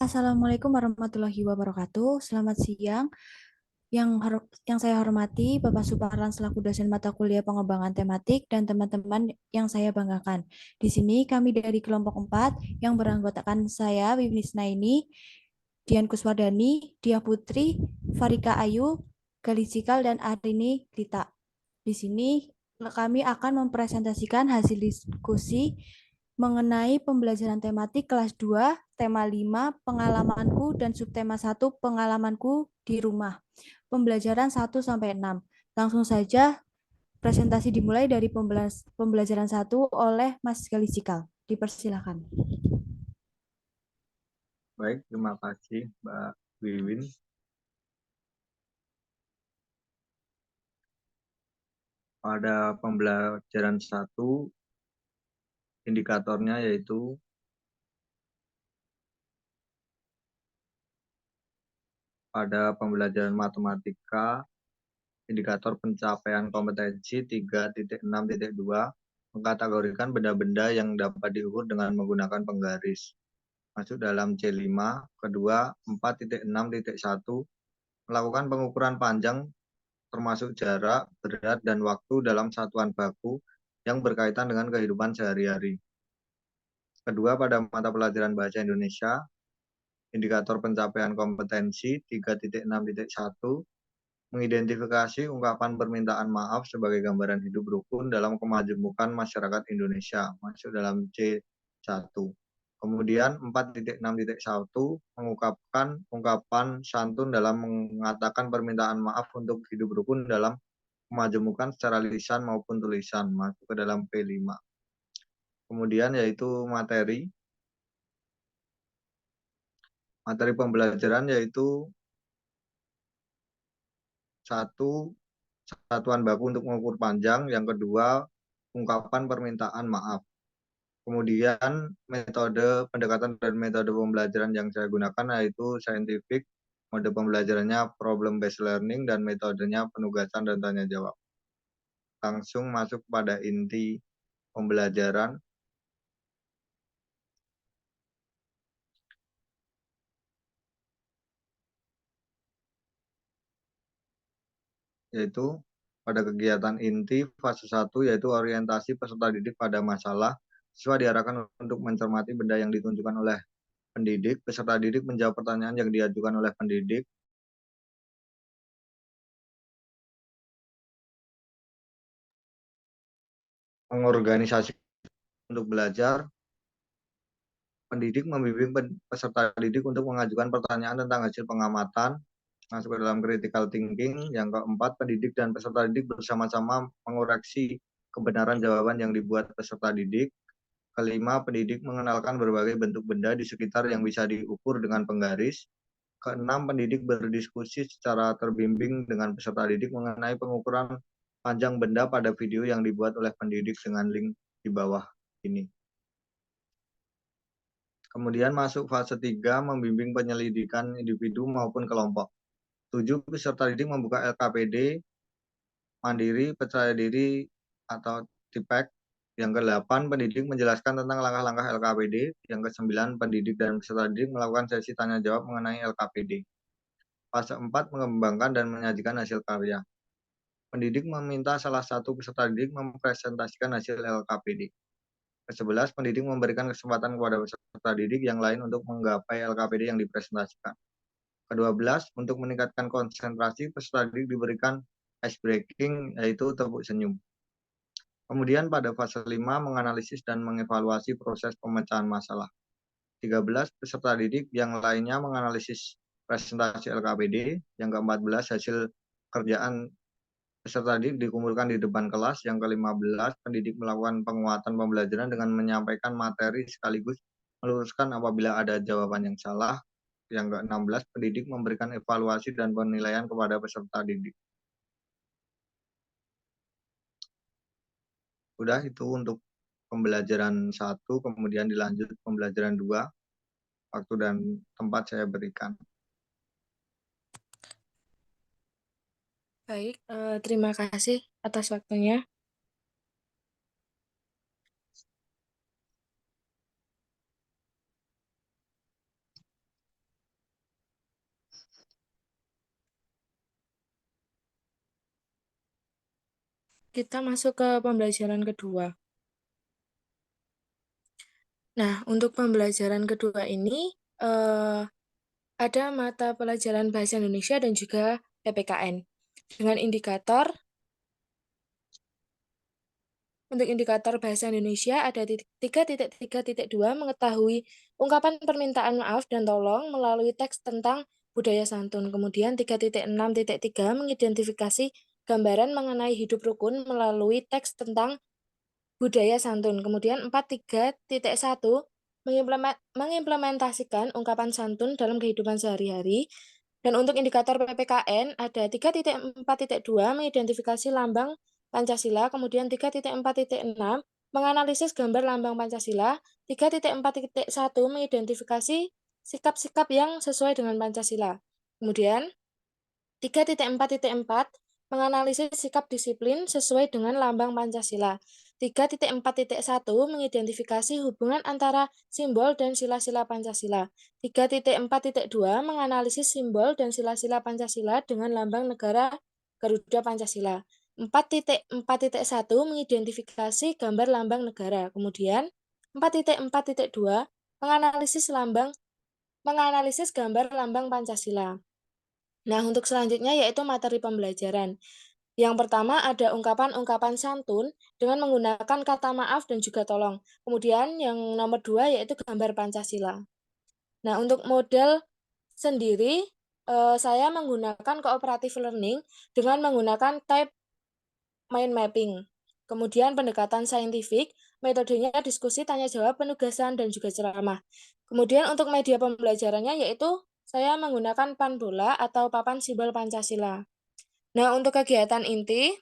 Assalamualaikum warahmatullahi wabarakatuh. Selamat siang. Yang saya hormati Bapak Suparlan selaku dosen mata kuliah pengembangan tematik dan teman-teman yang saya banggakan. Di sini kami dari kelompok 4 yang beranggotakan saya, Wiwis Naini, Dian Kuswardani, Dia Putri, Farika Ayu, Galisikal, dan Arini Dita. Di sini kami akan mempresentasikan hasil diskusi mengenai pembelajaran tematik kelas 2, tema 5, pengalamanku, dan subtema 1, pengalamanku di rumah. Pembelajaran 1 sampai 6. Langsung saja presentasi dimulai dari pembelajaran 1 oleh Mas Galisikal. Dipersilakan. Baik, terima kasih Mbak Wiwin. Pada pembelajaran 1, indikatornya yaitu pada pembelajaran matematika, indikator pencapaian kompetensi 3.6.2 mengkategorikan benda-benda yang dapat diukur dengan menggunakan penggaris. Masuk dalam C5, kedua 4.6.1 melakukan pengukuran panjang termasuk jarak, berat, dan waktu dalam satuan baku yang berkaitan dengan kehidupan sehari-hari. Kedua, pada mata pelajaran Bahasa Indonesia, indikator pencapaian kompetensi 3.6.1 mengidentifikasi ungkapan permintaan maaf sebagai gambaran hidup rukun dalam kemajemukan masyarakat Indonesia, masuk dalam C1. Kemudian 4.6.1 mengungkapkan ungkapan santun dalam mengatakan permintaan maaf untuk hidup rukun dalam kemajemukan secara lisan maupun tulisan, masuk ke dalam P5. Kemudian yaitu materi pembelajaran yaitu 1, satuan baku untuk mengukur panjang, yang kedua ungkapan permintaan maaf. Kemudian metode pendekatan dan metode pembelajaran yang saya gunakan yaitu scientific, mode pembelajarannya problem based learning, dan metodenya penugasan dan tanya jawab. Langsung masuk pada inti pembelajaran. Yaitu pada kegiatan inti fase 1 yaitu orientasi peserta didik pada masalah, siswa diarahkan untuk mencermati benda yang ditunjukkan oleh pendidik, peserta didik menjawab pertanyaan yang diajukan oleh pendidik, mengorganisasi untuk belajar, pendidik membimbing peserta didik untuk mengajukan pertanyaan tentang hasil pengamatan, masuk ke dalam critical thinking. Yang keempat, pendidik dan peserta didik bersama-sama mengoreksi kebenaran jawaban yang dibuat peserta didik. Kelima, pendidik mengenalkan berbagai bentuk benda di sekitar yang bisa diukur dengan penggaris. Keenam, pendidik berdiskusi secara terbimbing dengan peserta didik mengenai pengukuran panjang benda pada video yang dibuat oleh pendidik dengan link di bawah ini. Kemudian masuk fase 3, membimbing penyelidikan individu maupun kelompok. 7, peserta didik membuka LKPD, mandiri, percaya diri, atau TIPEK. Yang ke-8, pendidik menjelaskan tentang langkah-langkah LKPD. Yang ke-9, pendidik dan peserta didik melakukan sesi tanya jawab mengenai LKPD. Fase 4, mengembangkan dan menyajikan hasil karya. Pendidik meminta salah satu peserta didik mempresentasikan hasil LKPD. Ke-11, pendidik memberikan kesempatan kepada peserta didik yang lain untuk menggapai LKPD yang dipresentasikan. Ke-12, untuk meningkatkan konsentrasi, peserta didik diberikan ice breaking, yaitu tepuk senyum. Kemudian pada fase 5, menganalisis dan mengevaluasi proses pemecahan masalah. 13, peserta didik yang lainnya menganalisis presentasi LKPD. Yang ke-14, hasil kerjaan peserta didik dikumpulkan di depan kelas. Yang ke-15, pendidik melakukan penguatan pembelajaran dengan menyampaikan materi sekaligus meluruskan apabila ada jawaban yang salah. Yang ke-16, pendidik memberikan evaluasi dan penilaian kepada peserta didik. Udah itu untuk pembelajaran 1, kemudian dilanjut pembelajaran 2. Waktu dan tempat saya berikan. Baik, terima kasih atas waktunya. kita masuk ke pembelajaran kedua. Nah, untuk pembelajaran kedua ini ada mata pelajaran Bahasa Indonesia dan juga PPKN. Dengan indikator, untuk indikator Bahasa Indonesia ada 3.3.2 mengetahui ungkapan permintaan maaf dan tolong melalui teks tentang budaya santun. Kemudian 3.6.3 mengidentifikasi gambaran mengenai hidup rukun melalui teks tentang budaya santun. Kemudian 4.3.1 mengimplementasikan ungkapan santun dalam kehidupan sehari-hari. Dan untuk indikator PPKN ada 3.4.2 mengidentifikasi lambang Pancasila, kemudian 3.4.6 menganalisis gambar lambang Pancasila, 3.4.1 mengidentifikasi sikap-sikap yang sesuai dengan Pancasila. Kemudian 3.4.4 menganalisis sikap disiplin sesuai dengan lambang Pancasila. 3.4.1 mengidentifikasi hubungan antara simbol dan sila-sila Pancasila. 3.4.2 menganalisis simbol dan sila-sila Pancasila dengan lambang negara Garuda Pancasila. 4.4.1 mengidentifikasi gambar lambang negara. Kemudian 4.4.2 menganalisis gambar lambang Pancasila. Nah, untuk selanjutnya yaitu materi pembelajaran. Yang pertama ada ungkapan-ungkapan santun dengan menggunakan kata maaf dan juga tolong. Kemudian yang nomor 2 yaitu gambar Pancasila. Nah, untuk model sendiri, saya menggunakan cooperative learning dengan menggunakan type mind mapping. Kemudian pendekatan saintifik, metodenya diskusi, tanya jawab, penugasan, dan juga ceramah. Kemudian untuk media pembelajarannya yaitu saya menggunakan panbola atau papan simbol Pancasila. Nah, untuk kegiatan inti,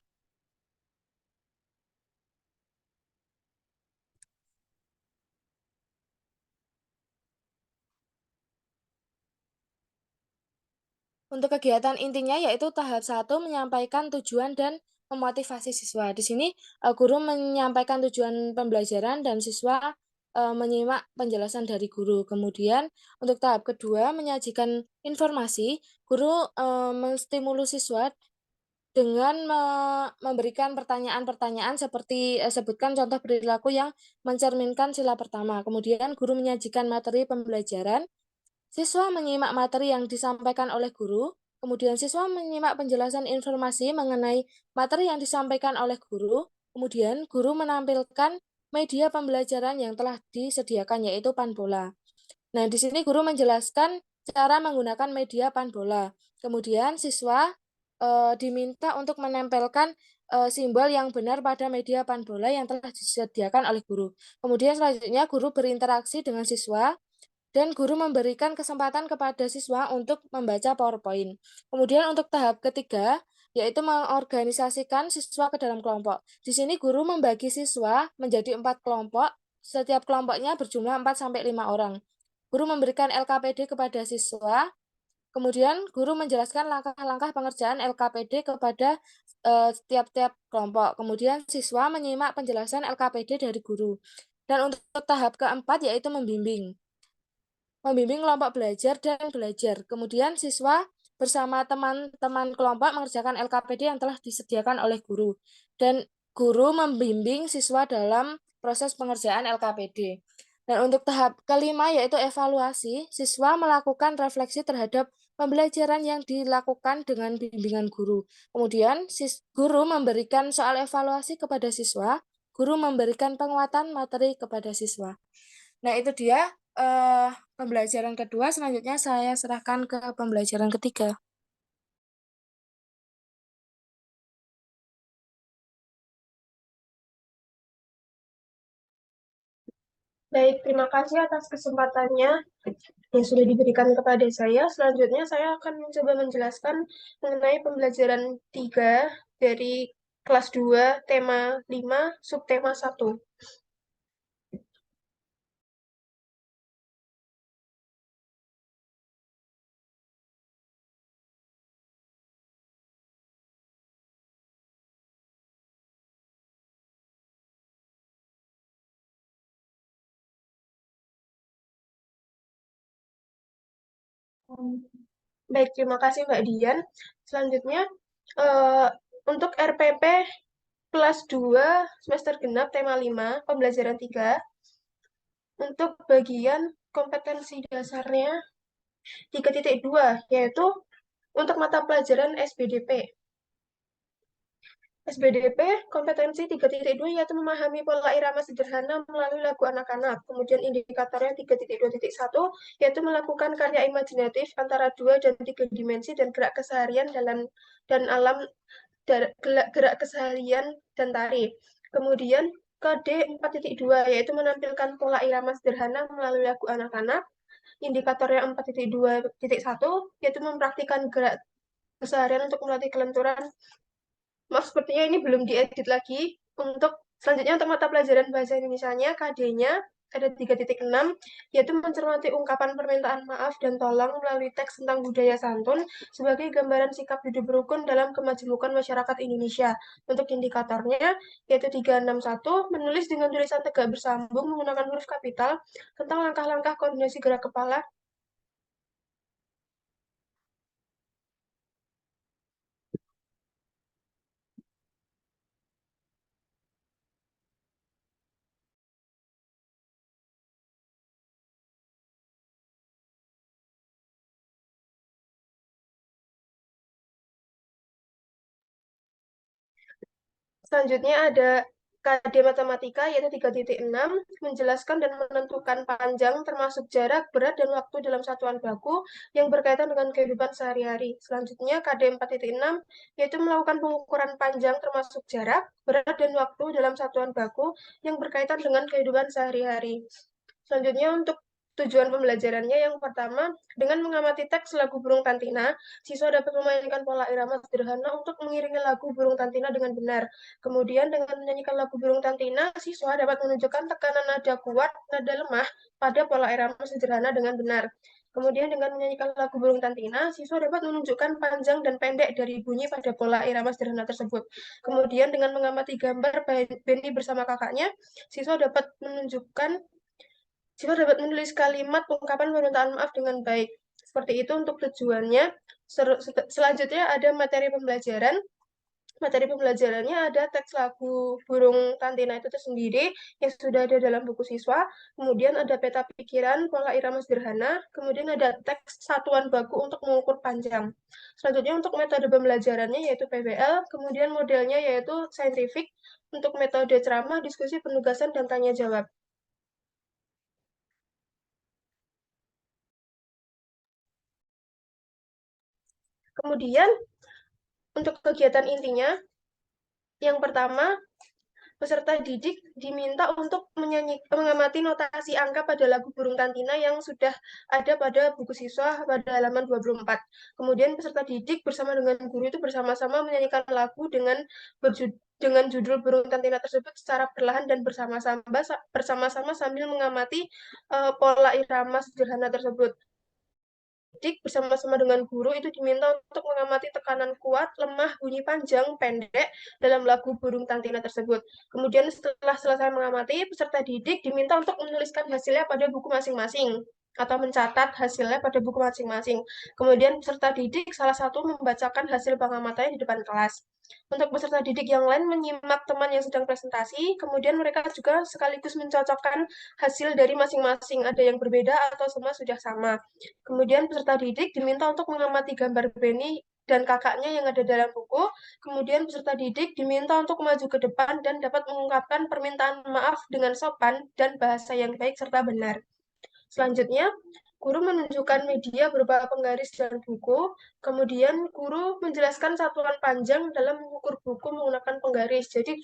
untuk kegiatan intinya yaitu tahap 1 menyampaikan tujuan dan memotivasi siswa. Di sini guru menyampaikan tujuan pembelajaran dan siswa menyimak penjelasan dari guru. Kemudian untuk tahap kedua menyajikan informasi, guru menstimulus siswa dengan memberikan pertanyaan-pertanyaan seperti sebutkan contoh perilaku yang mencerminkan sila pertama. Kemudian guru menyajikan materi pembelajaran. Siswa menyimak materi yang disampaikan oleh guru, kemudian siswa menyimak penjelasan informasi mengenai materi yang disampaikan oleh guru, kemudian guru menampilkan media pembelajaran yang telah disediakan yaitu Panbola. Nah, di sini guru menjelaskan cara menggunakan media Panbola. Kemudian siswa diminta untuk menempelkan simbol yang benar pada media Panbola yang telah disediakan oleh guru. Kemudian selanjutnya guru berinteraksi dengan siswa dan guru memberikan kesempatan kepada siswa untuk membaca PowerPoint. Kemudian untuk tahap ketiga, yaitu mengorganisasikan siswa ke dalam kelompok. Di sini guru membagi siswa menjadi 4 kelompok, setiap kelompoknya berjumlah 4-5 orang. Guru memberikan LKPD kepada siswa, kemudian guru menjelaskan langkah-langkah pengerjaan LKPD kepada tiap-tiap kelompok. Kemudian siswa menyimak penjelasan LKPD dari guru. Dan untuk tahap keempat yaitu membimbing kelompok belajar dan belajar. Kemudian siswa bersama teman-teman kelompok mengerjakan LKPD yang telah disediakan oleh guru. Dan guru membimbing siswa dalam proses pengerjaan LKPD. Dan untuk tahap kelima yaitu evaluasi, siswa melakukan refleksi terhadap pembelajaran yang dilakukan dengan bimbingan guru. Kemudian guru memberikan soal evaluasi kepada siswa, guru memberikan penguatan materi kepada siswa. Nah, itu dia pembelajaran kedua. Selanjutnya saya serahkan ke pembelajaran ketiga. Baik, terima kasih atas kesempatannya yang sudah diberikan kepada saya. Selanjutnya saya akan mencoba menjelaskan mengenai pembelajaran 3 dari kelas 2, tema 5, subtema 1. Baik, terima kasih Mbak Dian. Selanjutnya, untuk RPP kelas 2 semester genap tema 5 pembelajaran 3 untuk bagian kompetensi dasarnya 3.2 yaitu untuk mata pelajaran SBDP. SBDP kompetensi 3.2 yaitu memahami pola irama sederhana melalui lagu anak-anak. Kemudian indikatornya 3.2.1 yaitu melakukan karya imajinatif antara 2 dan 3 dimensi dan gerak keseharian dan alam gerak keseharian dan tari. Kemudian KD 4.2 yaitu menampilkan pola irama sederhana melalui lagu anak-anak. Indikatornya 4.2.1 yaitu mempraktikkan gerak keseharian untuk melatih kelenturan. Maaf, sepertinya ini belum diedit lagi. Untuk selanjutnya untuk mata pelajaran bahasa Indonesia-nya, KD-nya ada 3.6, yaitu mencermati ungkapan permintaan maaf dan tolong melalui teks tentang budaya santun sebagai gambaran sikap hidup rukun dalam kemajemukan masyarakat Indonesia. Untuk indikatornya, yaitu 361, menulis dengan tulisan tegak bersambung menggunakan huruf kapital tentang langkah-langkah koordinasi gerak kepala. Selanjutnya ada KD Matematika, yaitu 3.6, menjelaskan dan menentukan panjang termasuk jarak, berat, dan waktu dalam satuan baku yang berkaitan dengan kehidupan sehari-hari. Selanjutnya KD 4.6, yaitu melakukan pengukuran panjang termasuk jarak, berat, dan waktu dalam satuan baku yang berkaitan dengan kehidupan sehari-hari. Selanjutnya untuk tujuan pembelajarannya yang pertama, dengan mengamati teks lagu burung tantina, siswa dapat memainkan pola irama sederhana untuk mengiringi lagu burung tantina dengan benar. Kemudian dengan menyanyikan lagu burung tantina, siswa dapat menunjukkan tekanan nada kuat, nada lemah pada pola irama sederhana dengan benar. Kemudian dengan menyanyikan lagu burung tantina, siswa dapat menunjukkan panjang dan pendek dari bunyi pada pola irama sederhana tersebut. Kemudian dengan mengamati gambar Benny bersama kakaknya, siswa dapat menulis kalimat ungkapan permintaan maaf dengan baik. Seperti itu untuk tujuannya. Selanjutnya ada materi pembelajaran. Materi pembelajarannya ada teks lagu burung tantina itu tersendiri yang sudah ada dalam buku siswa, kemudian ada peta pikiran, pola irama sederhana, kemudian ada teks satuan baku untuk mengukur panjang. Selanjutnya untuk metode pembelajarannya yaitu PBL, kemudian modelnya yaitu saintifik, untuk metode ceramah, diskusi, penugasan, dan tanya jawab. Kemudian untuk kegiatan intinya, yang pertama, peserta didik diminta untuk mengamati notasi angka pada lagu burung tantina yang sudah ada pada buku siswa pada halaman 24. Kemudian peserta didik bersama dengan guru itu bersama-sama menyanyikan lagu dengan judul burung tantina tersebut secara perlahan dan bersama-sama sambil mengamati pola irama sederhana tersebut. Didik bersama-sama dengan guru itu diminta untuk mengamati tekanan kuat, lemah, bunyi panjang, pendek dalam lagu burung tantina tersebut. Kemudian setelah selesai mengamati, peserta didik diminta untuk menuliskan hasilnya pada buku masing-masing atau mencatat hasilnya pada buku masing-masing. Kemudian peserta didik salah satu membacakan hasil pengamatannya di depan kelas. Untuk peserta didik yang lain menyimak teman yang sedang presentasi, kemudian mereka juga sekaligus mencocokkan hasil dari masing-masing, ada yang berbeda atau semua sudah sama. Kemudian peserta didik diminta untuk mengamati gambar Benny dan kakaknya yang ada dalam buku. Kemudian peserta didik diminta untuk maju ke depan dan dapat mengungkapkan permintaan maaf dengan sopan dan bahasa yang baik serta benar. Selanjutnya, guru menunjukkan media berupa penggaris dan buku. Kemudian guru menjelaskan satuan panjang dalam mengukur buku menggunakan penggaris. Jadi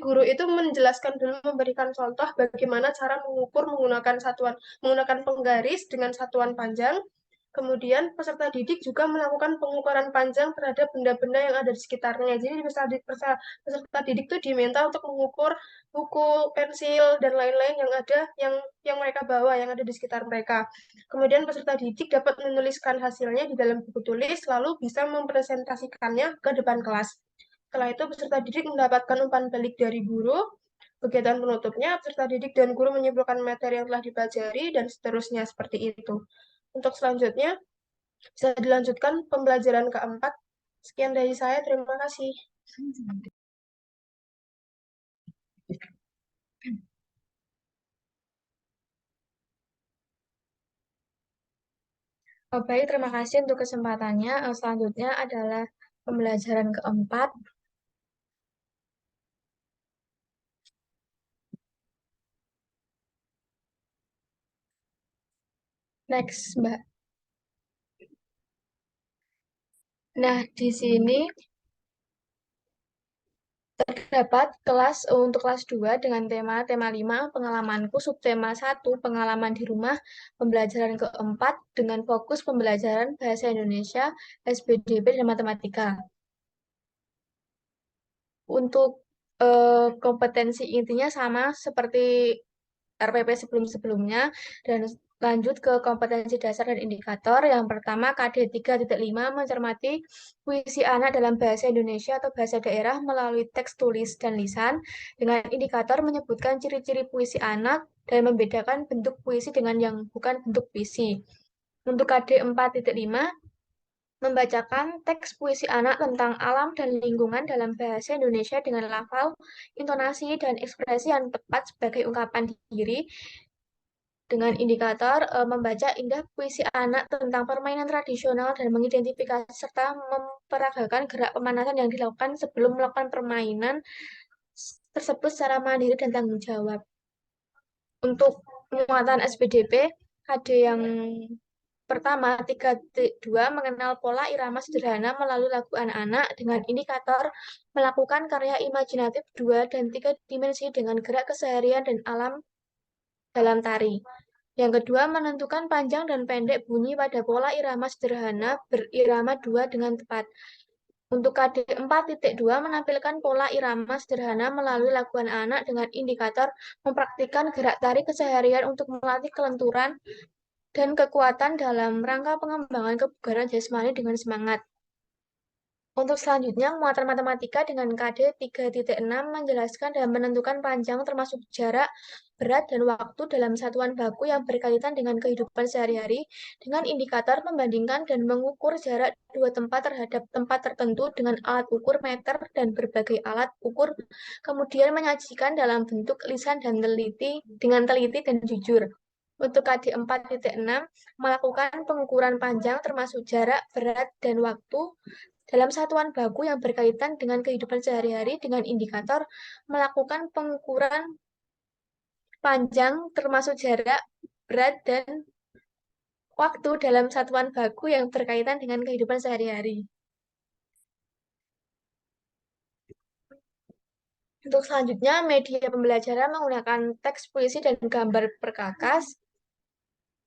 guru itu menjelaskan dulu, memberikan contoh bagaimana cara mengukur menggunakan penggaris dengan satuan panjang. Kemudian peserta didik juga melakukan pengukuran panjang terhadap benda-benda yang ada di sekitarnya. Jadi peserta didik itu diminta untuk mengukur buku, pensil, dan lain-lain yang mereka bawa, yang ada di sekitar mereka. Kemudian peserta didik dapat menuliskan hasilnya di dalam buku tulis, lalu bisa mempresentasikannya ke depan kelas. Setelah itu peserta didik mendapatkan umpan balik dari guru. Kegiatan penutupnya, peserta didik dan guru menyimpulkan materi yang telah dipelajari, dan seterusnya seperti itu. Untuk selanjutnya, bisa dilanjutkan pembelajaran keempat. Sekian dari saya, terima kasih. Baik, terima kasih untuk kesempatannya. Selanjutnya adalah pembelajaran keempat. Next, Mbak. Nah, di sini terdapat untuk kelas 2 dengan tema 5 pengalamanku, subtema 1 pengalaman di rumah, pembelajaran keempat dengan fokus pembelajaran bahasa Indonesia, SPDB dan matematika. Untuk kompetensi intinya sama seperti RPP sebelum-sebelumnya dan lanjut ke kompetensi dasar dan indikator. Yang pertama KD 3.5 mencermati puisi anak dalam bahasa Indonesia atau bahasa daerah melalui teks tulis dan lisan dengan indikator menyebutkan ciri-ciri puisi anak dan membedakan bentuk puisi dengan yang bukan bentuk puisi. Untuk KD 4.5 membacakan teks puisi anak tentang alam dan lingkungan dalam bahasa Indonesia dengan lafal, intonasi, dan ekspresi yang tepat sebagai ungkapan diri dengan indikator membaca indah puisi anak tentang permainan tradisional dan mengidentifikasi serta memperagakan gerak pemanasan yang dilakukan sebelum melakukan permainan tersebut secara mandiri dan tanggung jawab. Untuk penguatan SPDP, KD yang pertama, 3.2 mengenal pola irama sederhana melalui lagu anak-anak dengan indikator melakukan karya imajinatif 2 dan 3 dimensi dengan gerak keseharian dan alam dalam tari. Yang kedua, menentukan panjang dan pendek bunyi pada pola irama sederhana berirama 2 dengan tepat. Untuk KD 4.2 menampilkan pola irama sederhana melalui lagu anak-anak dengan indikator mempraktikkan gerak tari keseharian untuk melatih kelenturan dan kekuatan dalam rangka pengembangan kebugaran jasmani dengan semangat. Untuk selanjutnya, muatan matematika dengan KD 3.6 menjelaskan dan menentukan panjang termasuk jarak, berat, dan waktu dalam satuan baku yang berkaitan dengan kehidupan sehari-hari dengan indikator membandingkan dan mengukur jarak dua tempat terhadap tempat tertentu dengan alat ukur meter dan berbagai alat ukur, kemudian menyajikan dalam bentuk lisan dan dengan teliti dan jujur. Untuk KD 4.6, melakukan pengukuran panjang termasuk jarak, berat, dan waktu dalam satuan baku yang berkaitan dengan kehidupan sehari-hari dengan indikator melakukan pengukuran panjang termasuk jarak, berat, dan waktu dalam satuan baku yang berkaitan dengan kehidupan sehari-hari. Untuk selanjutnya, media pembelajaran menggunakan teks puisi dan gambar perkakas.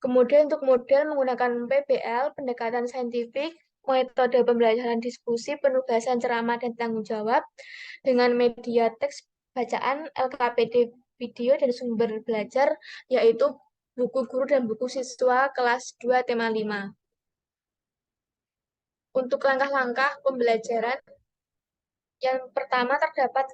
Kemudian untuk model menggunakan PBL, pendekatan saintifik, metode pembelajaran diskusi, penugasan ceramah dan tanggung jawab dengan media teks bacaan, LKPD video dan sumber belajar yaitu buku guru dan buku siswa kelas 2 tema 5. Untuk langkah-langkah pembelajaran yang pertama terdapat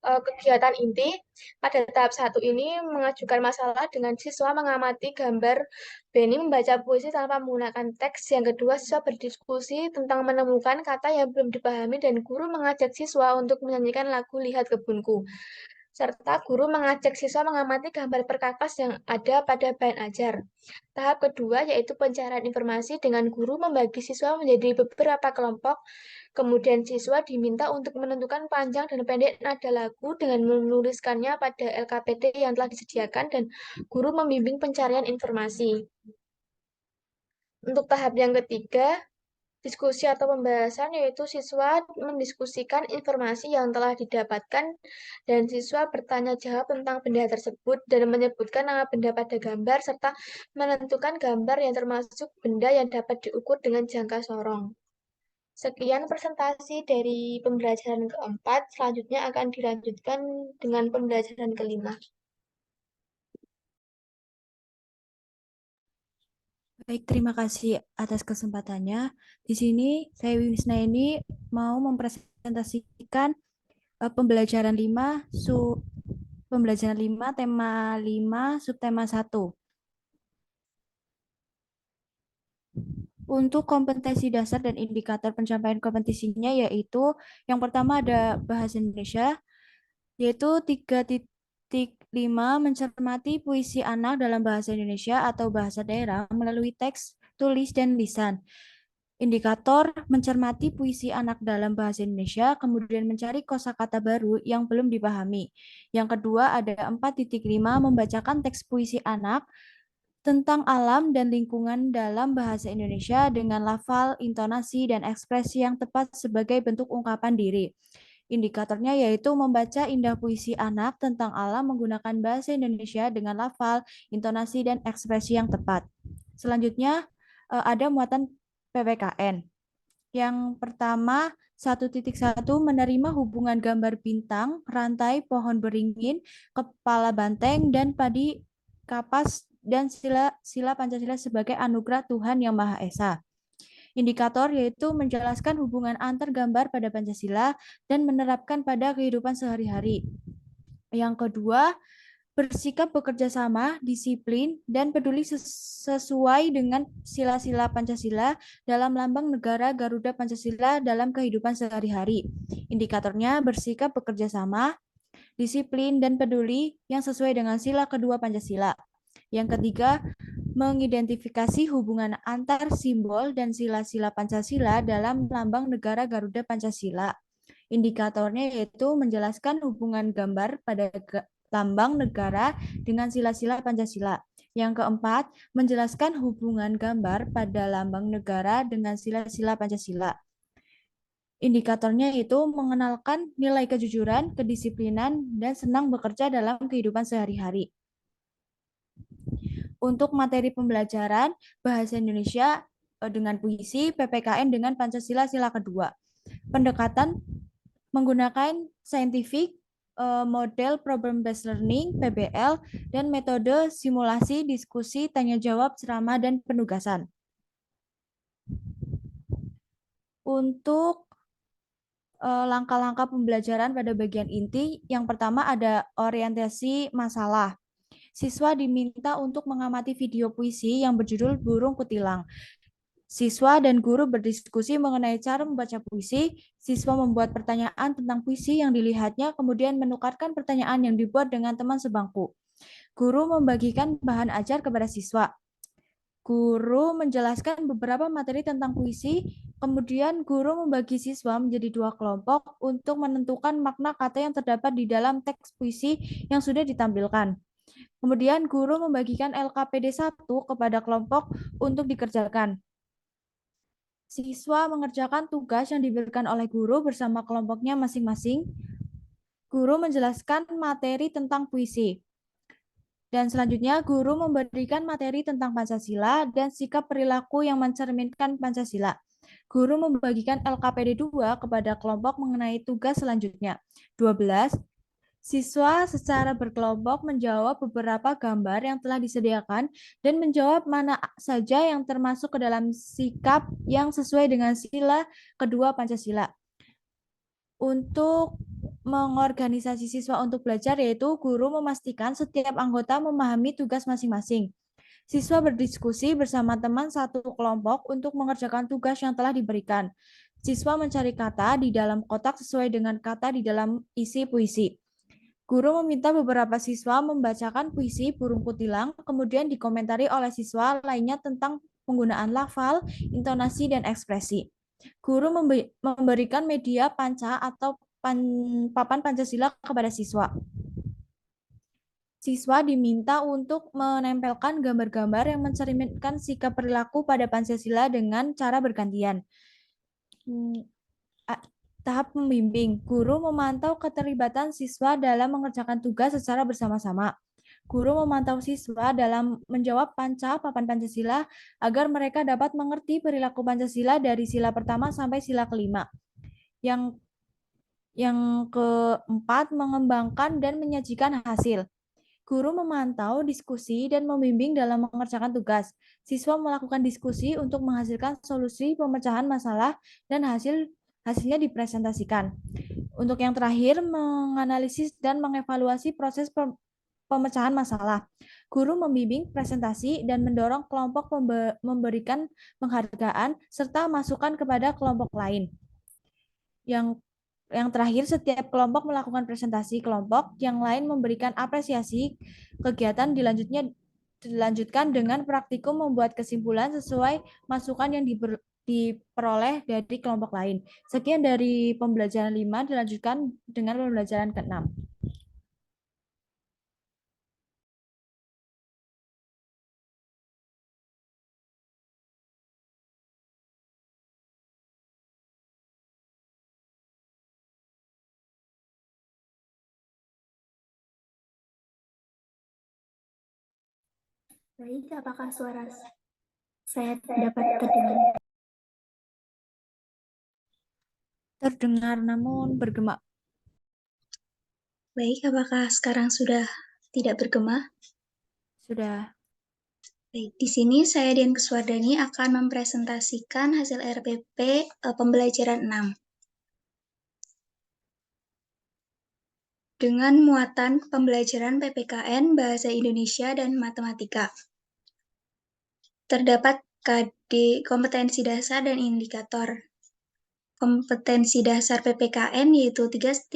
kegiatan inti. Pada tahap 1 ini mengajukan masalah dengan siswa mengamati gambar Beni membaca puisi tanpa menggunakan teks. Yang kedua, siswa berdiskusi tentang menemukan kata yang belum dipahami dan guru mengajak siswa untuk menyanyikan lagu Lihat Kebunku. Serta guru mengajak siswa mengamati gambar perkakas yang ada pada bahan ajar. Tahap kedua yaitu pencarian informasi dengan guru membagi siswa menjadi beberapa kelompok. Kemudian siswa diminta untuk menentukan panjang dan pendek nada lagu dengan menuliskannya pada LKPD yang telah disediakan dan guru membimbing pencarian informasi. Untuk tahap yang ketiga, diskusi atau pembahasan yaitu siswa mendiskusikan informasi yang telah didapatkan dan siswa bertanya jawab tentang benda tersebut dan menyebutkan nama benda pada gambar serta menentukan gambar yang termasuk benda yang dapat diukur dengan jangka sorong. Sekian presentasi dari pembelajaran keempat, selanjutnya akan dilanjutkan dengan pembelajaran kelima. Baik, terima kasih atas kesempatannya. Di sini saya Wisna ini mau mempresentasikan pembelajaran 5 tema 5 subtema 1. Untuk kompetensi dasar dan indikator pencapaian kompetisinya yaitu yang pertama ada bahasa Indonesia yaitu 3.5 mencermati puisi anak dalam bahasa Indonesia atau bahasa daerah melalui teks tulis, dan lisan. Indikator mencermati puisi anak dalam bahasa Indonesia, kemudian mencari kosakata baru yang belum dipahami. Yang kedua ada 4.5 membacakan teks puisi anak tentang alam dan lingkungan dalam bahasa Indonesia dengan lafal, intonasi, dan ekspresi yang tepat sebagai bentuk ungkapan diri. Indikatornya yaitu membaca indah puisi anak tentang alam menggunakan bahasa Indonesia dengan lafal, intonasi, dan ekspresi yang tepat. Selanjutnya ada muatan PPKN. Yang pertama, 1.1 menerima hubungan gambar bintang, rantai, pohon beringin, kepala banteng, dan padi kapas dan sila Pancasila sebagai anugerah Tuhan Yang Maha Esa. Indikator yaitu menjelaskan hubungan antar gambar pada Pancasila dan menerapkan pada kehidupan sehari-hari. Yang kedua, bersikap bekerja sama, disiplin, dan peduli sesuai dengan sila-sila Pancasila dalam lambang negara Garuda Pancasila dalam kehidupan sehari-hari. Indikatornya bersikap bekerja sama, disiplin, dan peduli yang sesuai dengan sila kedua Pancasila. Yang ketiga, mengidentifikasi hubungan antar simbol dan sila-sila Pancasila dalam lambang negara Garuda Pancasila. Indikatornya yaitu menjelaskan hubungan gambar pada lambang negara dengan sila-sila Pancasila. Yang keempat, menjelaskan hubungan gambar pada lambang negara dengan sila-sila Pancasila. Indikatornya itu mengenalkan nilai kejujuran, kedisiplinan, dan senang bekerja dalam kehidupan sehari-hari. Untuk materi pembelajaran bahasa Indonesia dengan puisi, PPKN dengan Pancasila sila kedua. Pendekatan menggunakan scientific, model problem based learning (PBL) dan metode simulasi, diskusi, tanya jawab, ceramah, dan penugasan. Untuk langkah-langkah pembelajaran pada bagian inti, yang pertama ada orientasi masalah. Siswa diminta untuk mengamati video puisi yang berjudul Burung Kutilang. Siswa dan guru berdiskusi mengenai cara membaca puisi. Siswa membuat pertanyaan tentang puisi yang dilihatnya, kemudian menukarkan pertanyaan yang dibuat dengan teman sebangku. Guru membagikan bahan ajar kepada siswa. Guru menjelaskan beberapa materi tentang puisi, kemudian guru membagi siswa menjadi 2 kelompok untuk menentukan makna kata yang terdapat di dalam teks puisi yang sudah ditampilkan. Kemudian guru membagikan LKPD 1 kepada kelompok untuk dikerjakan. Siswa mengerjakan tugas yang diberikan oleh guru bersama kelompoknya masing-masing. Guru menjelaskan materi tentang puisi. Dan selanjutnya guru memberikan materi tentang Pancasila dan sikap perilaku yang mencerminkan Pancasila. Guru membagikan LKPD 2 kepada kelompok mengenai tugas selanjutnya. 12. Siswa secara berkelompok menjawab beberapa gambar yang telah disediakan dan menjawab mana saja yang termasuk ke dalam sikap yang sesuai dengan sila kedua Pancasila. Untuk mengorganisasi siswa untuk belajar yaitu guru memastikan setiap anggota memahami tugas masing-masing. Siswa berdiskusi bersama teman satu kelompok untuk mengerjakan tugas yang telah diberikan. Siswa mencari kata di dalam kotak sesuai dengan kata di dalam isi puisi. Guru meminta beberapa siswa membacakan puisi Burung Kutilang, kemudian dikomentari oleh siswa lainnya tentang penggunaan lafal, intonasi, dan ekspresi. Guru memberikan media panca atau papan Pancasila kepada siswa. Siswa diminta untuk menempelkan gambar-gambar yang mencerminkan sikap perilaku pada Pancasila dengan cara bergantian. Tahap membimbing, guru memantau keterlibatan siswa dalam mengerjakan tugas secara bersama-sama. Guru memantau siswa dalam menjawab panca papan Pancasila agar mereka dapat mengerti perilaku Pancasila dari sila pertama sampai sila kelima. Yang keempat, mengembangkan dan menyajikan hasil. Guru memantau, diskusi, dan membimbing dalam mengerjakan tugas. Siswa melakukan diskusi untuk menghasilkan solusi pemecahan masalah dan hasilnya dipresentasikan. Untuk yang terakhir, menganalisis dan mengevaluasi proses pemecahan masalah. Guru membimbing presentasi dan mendorong kelompok memberikan penghargaan serta masukan kepada kelompok lain. Yang terakhir, setiap kelompok melakukan presentasi kelompok, yang lain memberikan apresiasi kegiatan dilanjutkan dengan praktikum membuat kesimpulan sesuai masukan yang diperoleh dari kelompok lain. Sekian dari pembelajaran 5, dilanjutkan dengan pembelajaran ke-6. Baik, apakah suara saya dapat terdengar? Terdengar namun bergema. Baik, apakah sekarang sudah tidak bergema? Sudah. Baik, di sini saya Dian Keswardani akan mempresentasikan hasil RPP pembelajaran 6. Dengan muatan pembelajaran PPKN Bahasa Indonesia dan Matematika. Terdapat KD kompetensi dasar dan indikator. Kompetensi dasar PPKN yaitu 3.1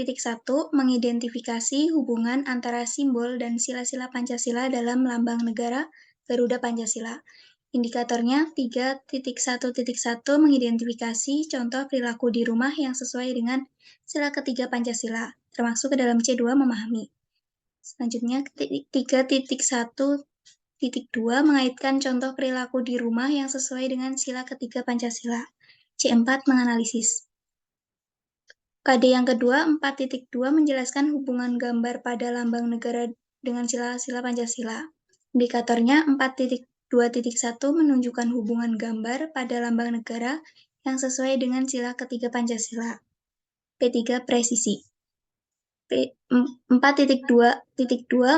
mengidentifikasi hubungan antara simbol dan sila-sila Pancasila dalam lambang negara Garuda Pancasila. Indikatornya 3.1.1 mengidentifikasi contoh perilaku di rumah yang sesuai dengan sila ketiga Pancasila, termasuk ke dalam C2 memahami. Selanjutnya 3.1.2 mengaitkan contoh perilaku di rumah yang sesuai dengan sila ketiga Pancasila. C4 menganalisis. KD yang kedua 4.2 menjelaskan hubungan gambar pada lambang negara dengan sila-sila Pancasila. Indikatornya 4.2.1 menunjukkan hubungan gambar pada lambang negara yang sesuai dengan sila ketiga Pancasila. P3 presisi. 4.2.2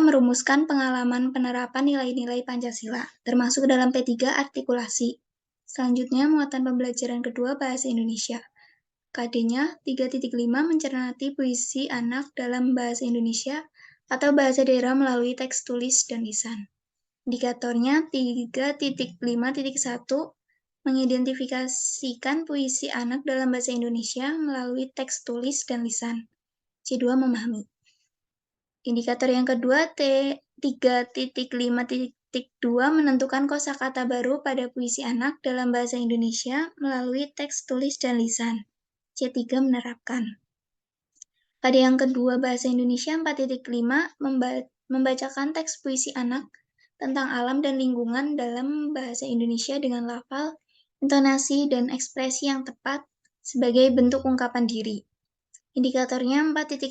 merumuskan pengalaman penerapan nilai-nilai Pancasila, termasuk dalam P3 artikulasi. Selanjutnya, muatan pembelajaran kedua Bahasa Indonesia. KD-nya 3.5 mencermati puisi anak dalam Bahasa Indonesia atau bahasa daerah melalui teks tulis dan lisan. Indikatornya 3.5.1 mengidentifikasikan puisi anak dalam Bahasa Indonesia melalui teks tulis dan lisan. C2 memahami. Indikator yang kedua, T3.5.2 menentukan kosakata baru pada puisi anak dalam bahasa Indonesia melalui teks tulis dan lisan. C3 menerapkan. Pada yang kedua, bahasa Indonesia 4.5 membacakan teks puisi anak tentang alam dan lingkungan dalam bahasa Indonesia dengan lafal, intonasi, dan ekspresi yang tepat sebagai bentuk ungkapan diri. Indikatornya 4.5.1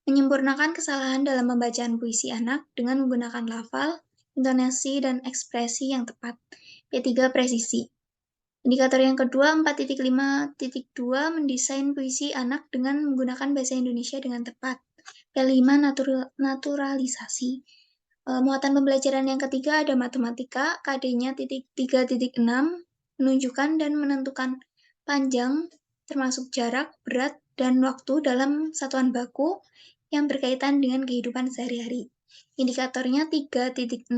menyempurnakan kesalahan dalam pembacaan puisi anak dengan menggunakan lafal, intonasi, dan ekspresi yang tepat. P3 presisi. Indikator yang kedua 4.5.2 mendesain puisi anak dengan menggunakan bahasa Indonesia dengan tepat. P5 naturalisasi. Muatan pembelajaran yang ketiga ada matematika, KD-nya 3.6 menunjukkan dan menentukan panjang termasuk jarak, berat, dan waktu dalam satuan baku yang berkaitan dengan kehidupan sehari-hari. Indikatornya 3.6.1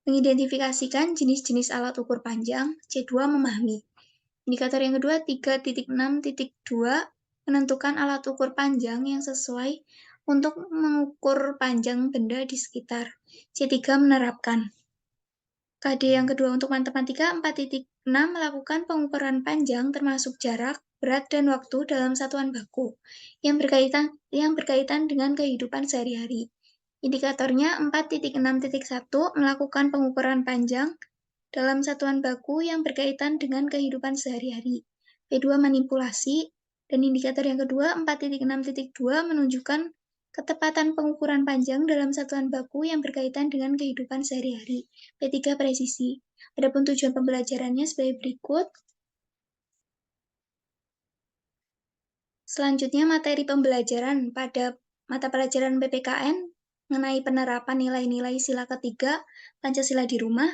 mengidentifikasikan jenis-jenis alat ukur panjang, C2 memahami. Indikator yang kedua 3.6.2 menentukan alat ukur panjang yang sesuai untuk mengukur panjang benda di sekitar. C3 menerapkan. KD yang kedua untuk matematika 4.6 melakukan pengukuran panjang termasuk jarak, berat, dan waktu dalam satuan baku yang berkaitan dengan kehidupan sehari-hari. Indikatornya 4.6.1 melakukan pengukuran panjang dalam satuan baku yang berkaitan dengan kehidupan sehari-hari. P2 manipulasi, dan indikator yang kedua 4.6.2 menunjukkan ketepatan pengukuran panjang dalam satuan baku yang berkaitan dengan kehidupan sehari-hari. P3 presisi. Adapun tujuan pembelajarannya sebagai berikut. Selanjutnya materi pembelajaran pada mata pelajaran PPKN mengenai penerapan nilai-nilai sila ketiga Pancasila di rumah,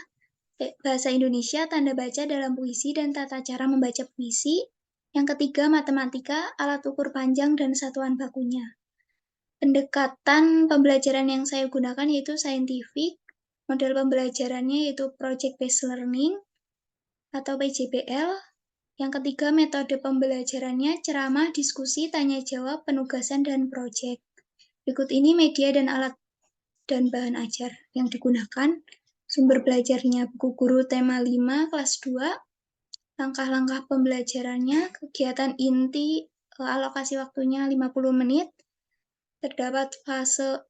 bahasa Indonesia, tanda baca dalam puisi dan tata cara membaca puisi. Yang ketiga, matematika, alat ukur panjang dan satuan bakunya. Pendekatan pembelajaran yang saya gunakan yaitu scientific, model pembelajarannya yaitu project based learning atau PJBL. Yang ketiga, metode pembelajarannya ceramah, diskusi, tanya jawab, penugasan, dan proyek. Berikut ini media dan alat dan bahan ajar yang digunakan. Sumber belajarnya buku guru tema 5 kelas 2. Langkah-langkah pembelajarannya, kegiatan inti, alokasi waktunya 50 menit. Terdapat fase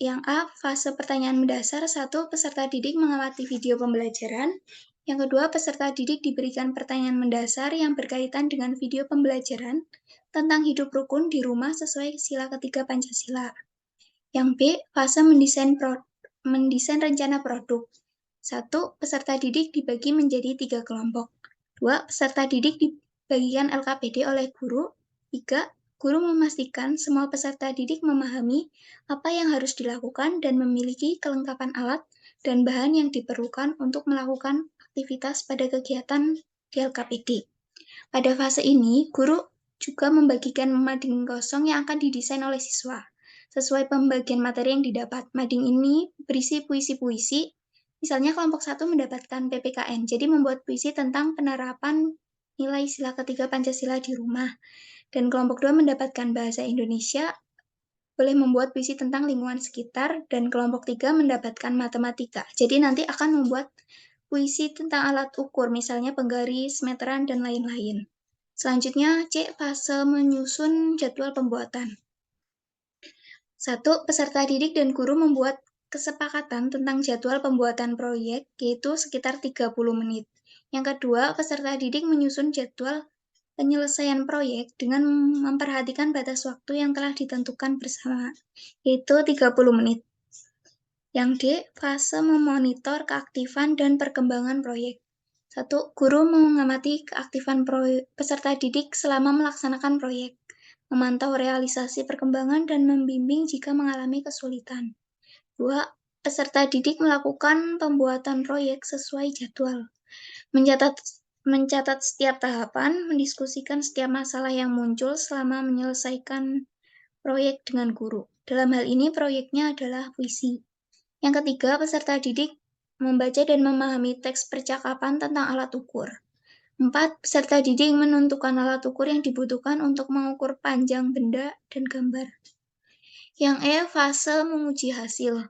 yang A, fase pertanyaan mendasar. 1. Peserta didik mengamati video pembelajaran. Yang kedua, peserta didik diberikan pertanyaan mendasar yang berkaitan dengan video pembelajaran tentang hidup rukun di rumah sesuai sila ketiga Pancasila. Yang B, fase mendesain rencana produk. 1. Peserta didik dibagi menjadi 3 kelompok. 2. Peserta didik dibagikan LKPD oleh guru. 3. Guru memastikan semua peserta didik memahami apa yang harus dilakukan dan memiliki kelengkapan alat dan bahan yang diperlukan untuk melakukan aktivitas pada kegiatan di LKPD. Pada fase ini, guru juga membagikan mading kosong yang akan didesain oleh siswa. Sesuai pembagian materi yang didapat, mading ini berisi puisi-puisi. Misalnya kelompok 1 mendapatkan PPKN, jadi membuat puisi tentang penerapan nilai sila ketiga Pancasila di rumah. Dan kelompok 2 mendapatkan bahasa Indonesia, boleh membuat puisi tentang lingkungan sekitar. Dan kelompok 3 mendapatkan matematika, jadi nanti akan membuat puisi tentang alat ukur, misalnya penggaris, meteran, dan lain-lain. Selanjutnya, C. Fase menyusun jadwal pembuatan. 1. Peserta didik dan guru membuat kesepakatan tentang jadwal pembuatan proyek, yaitu sekitar 30 menit. Yang kedua, peserta didik menyusun jadwal penyelesaian proyek dengan memperhatikan batas waktu yang telah ditentukan bersama, yaitu 30 menit. Yang D. Fase memonitor keaktifan dan perkembangan proyek. 1. Guru mengamati keaktifan peserta didik selama melaksanakan proyek, memantau realisasi perkembangan dan membimbing jika mengalami kesulitan. 2. Peserta didik melakukan pembuatan proyek sesuai jadwal, mencatat setiap tahapan, mendiskusikan setiap masalah yang muncul selama menyelesaikan proyek dengan guru. Dalam hal ini proyeknya adalah puisi. Yang ketiga, peserta didik membaca dan memahami teks percakapan tentang alat ukur. 4. Peserta didik menentukan alat ukur yang dibutuhkan untuk mengukur panjang benda dan gambar. Yang E. Fase menguji hasil.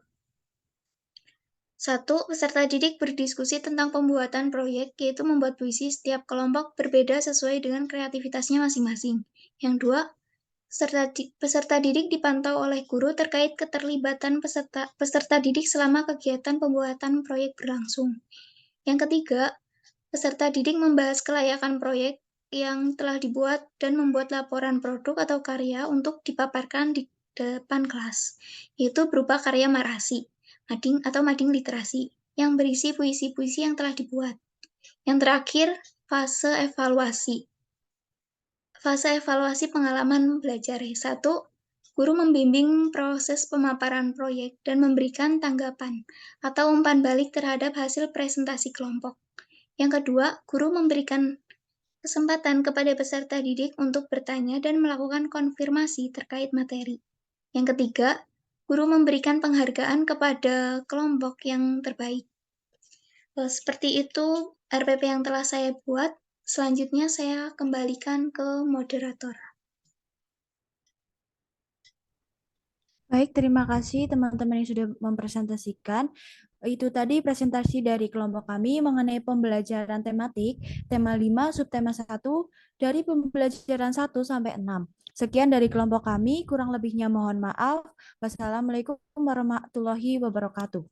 1. Peserta didik berdiskusi tentang pembuatan proyek, yaitu membuat puisi. Setiap kelompok berbeda sesuai dengan kreativitasnya masing-masing. Yang 2. Peserta didik dipantau oleh guru terkait keterlibatan peserta didik selama kegiatan pembuatan proyek berlangsung. Yang ketiga, peserta didik membahas kelayakan proyek yang telah dibuat dan membuat laporan produk atau karya untuk dipaparkan di depan kelas, yaitu berupa karya narasi, mading literasi, yang berisi puisi-puisi yang telah dibuat. Yang terakhir, fase evaluasi. Fase evaluasi pengalaman belajar. 1. Guru membimbing proses pemaparan proyek dan memberikan tanggapan atau umpan balik terhadap hasil presentasi kelompok. Yang kedua, guru memberikan kesempatan kepada peserta didik untuk bertanya dan melakukan konfirmasi terkait materi. Yang ketiga, guru memberikan penghargaan kepada kelompok yang terbaik. Seperti itu RPP yang telah saya buat. Selanjutnya saya kembalikan ke moderator. Baik, terima kasih teman-teman yang sudah mempresentasikan. Itu tadi presentasi dari kelompok kami mengenai pembelajaran tematik, tema 5, subtema 1, dari pembelajaran 1 sampai 6. Sekian dari kelompok kami, kurang lebihnya mohon maaf. Wassalamualaikum warahmatullahi wabarakatuh.